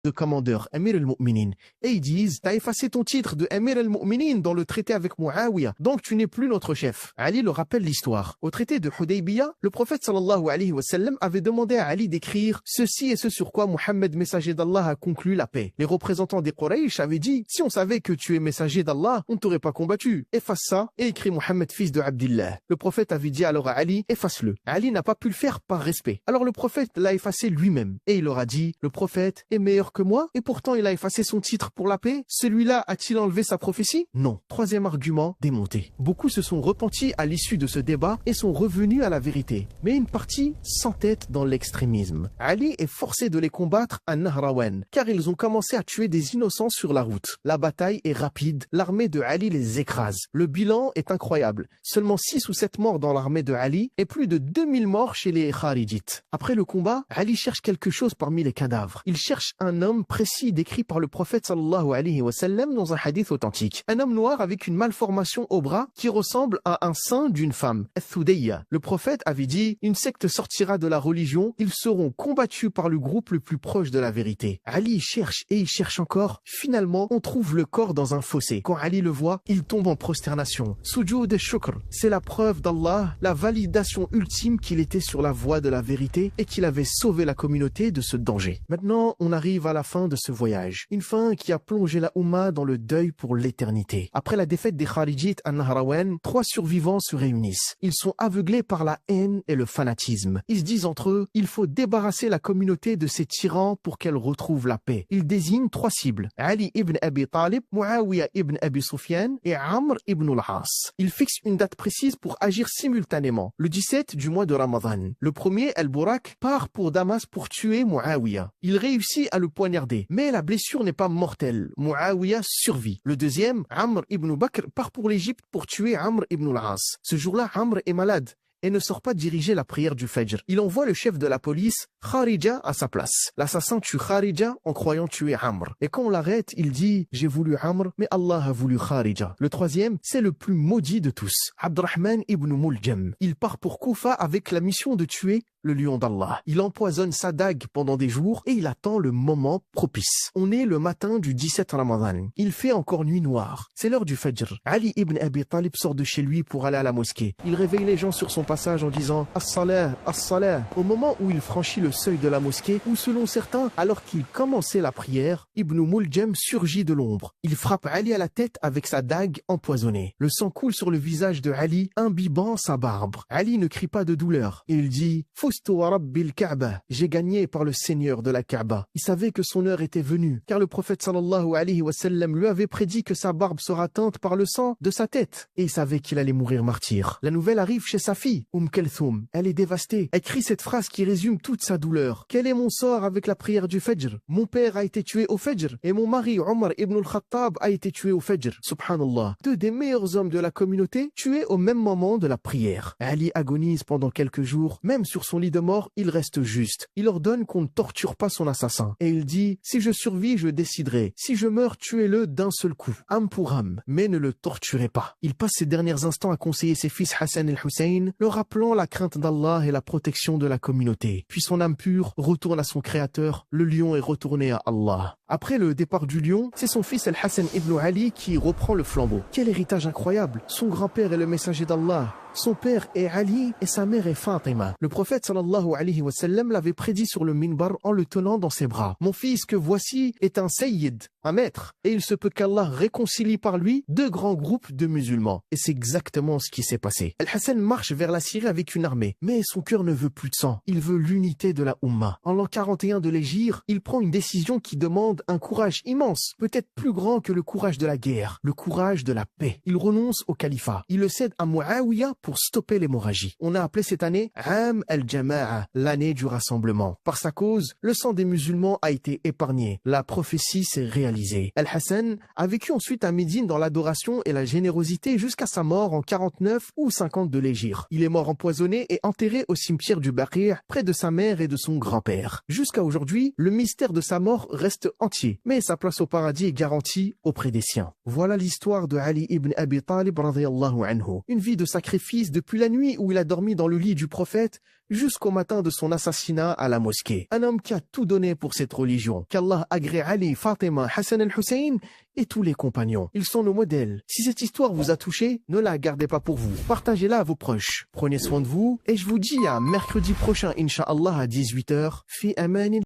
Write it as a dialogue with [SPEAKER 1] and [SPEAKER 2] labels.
[SPEAKER 1] de commandeur, Amir al-Mu'minin. Et ils disent, t'as effacé ton titre de Amir al-Mu'minin dans le traité avec Muawiyah, donc tu n'es plus notre chef. Ali leur rappelle l'histoire. Au traité de Hudaybiyah, le prophète sallallahu alayhi wa sallam avait demandé à Ali d'écrire ceci et ce sur quoi Muhammad, messager d'Allah, a conclu la paix. Les représentants des Quraysh avaient dit, si on savait que tu es messager d'Allah, on ne t'aurait pas combattu. Efface ça et écris Muhammad, fils de Abdillah. Le prophète avait dit alors à Ali, efface-le. Ali n'a pas pu le faire par respect. Alors le prophète l'a effacé lui-même. Et il leur a dit, le prophète est meilleur que moi et pourtant il a effacé son titre pour la paix. Celui-là a-t-il enlevé sa prophétie? Non. Troisième argument démonté. Beaucoup se sont repentis à l'issue de ce débat et sont revenus à la vérité. Mais une partie s'entête dans l'extrémisme. Ali est forcé de les combattre à Nahrawan car ils ont commencé à tuer des innocents sur la route. La bataille est rapide. L'armée de Ali les écrase. Le bilan est incroyable. Seulement 6 ou 7 morts dans l'armée de Ali et plus de 2000 morts chez les Kharijites. Après le combat, Ali cherche quelque chose parmi les cadavres. Il cherche un homme précis décrit par le prophète sallallahu alayhi wa sallam dans un hadith authentique. Un homme noir avec une malformation au bras qui ressemble à un sein d'une femme. Al-Thudayya. Le prophète avait dit, une secte sortira de la religion, ils seront combattus par le groupe le plus proche de la vérité. Ali cherche et il cherche encore. Finalement, on trouve le corps dans un fossé. Quand Ali le voit, il tombe en prosternation. Sujoud al-Shukr, c'est la preuve d'Allah, la validation ultime qu'il était sur la voie de la vérité et qu'il avait sauvé la communauté de ce danger. Maintenant, on arrive à la fin de ce voyage. Une fin qui a plongé la Oumma dans le deuil pour l'éternité. Après la défaite des Kharijites à Nahrawan, 3 survivants se réunissent. Ils sont aveuglés par la haine et le fanatisme. Ils se disent entre eux, il faut débarrasser la communauté de ces tyrans pour qu'elle retrouve la paix. Ils désignent 3 cibles. Ali ibn Abi Talib, Muawiyah ibn Abi Sufyan et Amr ibn al-As. Ils fixent une date précise pour agir simultanément, le 17 du mois de Ramadan. Le premier, Al-Burak, part pour Damas pour tuer Muawiyah. Il réussit à le poignarder, mais la blessure n'est pas mortelle. Muawiyah survit. Le deuxième, Amr ibn Bakr, part pour l'Égypte pour tuer Amr ibn al-As. Ce jour-là, Amr est malade et ne sort pas diriger la prière du Fajr. Il envoie le chef de la police, Kharija, à sa place. L'assassin tue Kharija en croyant tuer Amr. Et quand on l'arrête, il dit « J'ai voulu Amr, mais Allah a voulu Kharija ». Le troisième, c'est le plus maudit de tous, Abdurrahman ibn Muljam. Il part pour Koufa avec la mission de tuer le lion d'Allah. Il empoisonne sa dague pendant des jours et il attend le moment propice. On est le matin du 17 Ramadan. Il fait encore nuit noire. C'est l'heure du Fajr. Ali ibn Abi Talib sort de chez lui pour aller à la mosquée. Il réveille les gens sur son passage en disant « As-salah, as-salah ». Au moment où il franchit le seuil de la mosquée, ou selon certains, alors qu'il commençait la prière, Ibn Muljam surgit de l'ombre. Il frappe Ali à la tête avec sa dague empoisonnée. Le sang coule sur le visage de Ali, imbibant sa barbe. Ali ne crie pas de douleur. Il dit « Fustu wa rabbil Kaaba » j'ai gagné par le Seigneur de la Kaaba. Il savait que son heure était venue, car le prophète sallallahu alayhi wa sallam lui avait prédit que sa barbe sera teinte par le sang de sa tête. Et il savait qu'il allait mourir martyr. La nouvelle arrive chez sa fille, Kalthoum. Elle est dévastée. Elle crie cette phrase qui résume toute sa douleur. Quel est mon sort avec la prière du Fajr? Mon père a été tué au Fajr et mon mari Omar ibn al-Khattab a été tué au Fajr. Subhanallah. 2 des meilleurs hommes de la communauté tués au même moment de la prière. Ali agonise pendant quelques jours. Même sur son lit de mort, il reste juste. Il ordonne qu'on ne torture pas son assassin. Et il dit, si je survis, je déciderai. Si je meurs, tuez-le d'un seul coup. Âme pour âme. Mais ne le torturez pas. Il passe ses derniers instants à conseiller ses fils Hassan et Hussein, leur rappelant la crainte d'Allah et la protection de la communauté. Puis son âme pure retourne à son créateur. Le lion est retourné à Allah. Après le départ du lion, c'est son fils Al-Hassan ibn Ali qui reprend le flambeau. Quel héritage incroyable! Son grand-père est le messager d'Allah. Son père est Ali et sa mère est Fatima. Le prophète sallallahu alayhi wa sallam l'avait prédit sur le minbar en le tenant dans ses bras. Mon fils que voici est un sayyid, un maître, et il se peut qu'Allah réconcilie par lui 2 grands groupes de musulmans. Et c'est exactement ce qui s'est passé. Al-Hassan marche vers la Syrie avec une armée, mais son cœur ne veut plus de sang. Il veut l'unité de la Oumma. En l'an 41 de l'Hégire, il prend une décision qui demande un courage immense, peut-être plus grand que le courage de la guerre, le courage de la paix. Il renonce au califat. Il le cède à Muawiyah pour stopper l'hémorragie. On a appelé cette année Am al-Jama'a, l'année du rassemblement. Par sa cause, le sang des musulmans a été épargné. La prophétie s'est réalisée. Al-Hassan a vécu ensuite à Médine dans l'adoration et la générosité jusqu'à sa mort en 49 ou 50 de l'Hégire. Il est mort empoisonné et enterré au cimetière du Baqi' près de sa mère et de son grand-père. Jusqu'à aujourd'hui, le mystère de sa mort reste entier, mais sa place au paradis est garantie auprès des siens. Voilà l'histoire de Ali ibn Abi Talib radiyallahu anhu. Une vie de sacrifice sacrifice depuis la nuit où il a dormi dans le lit du prophète jusqu'au matin de son assassinat à la mosquée. Un homme qui a tout donné pour cette religion. Qu'Allah agrée Ali, Fatima, Hassan al-Hussein et tous les compagnons. Ils sont nos modèles. Si cette histoire vous a touché, ne la gardez pas pour vous. Partagez-la à vos proches. Prenez soin de vous et je vous dis à mercredi prochain, Inch'Allah à 18h. Fi aman.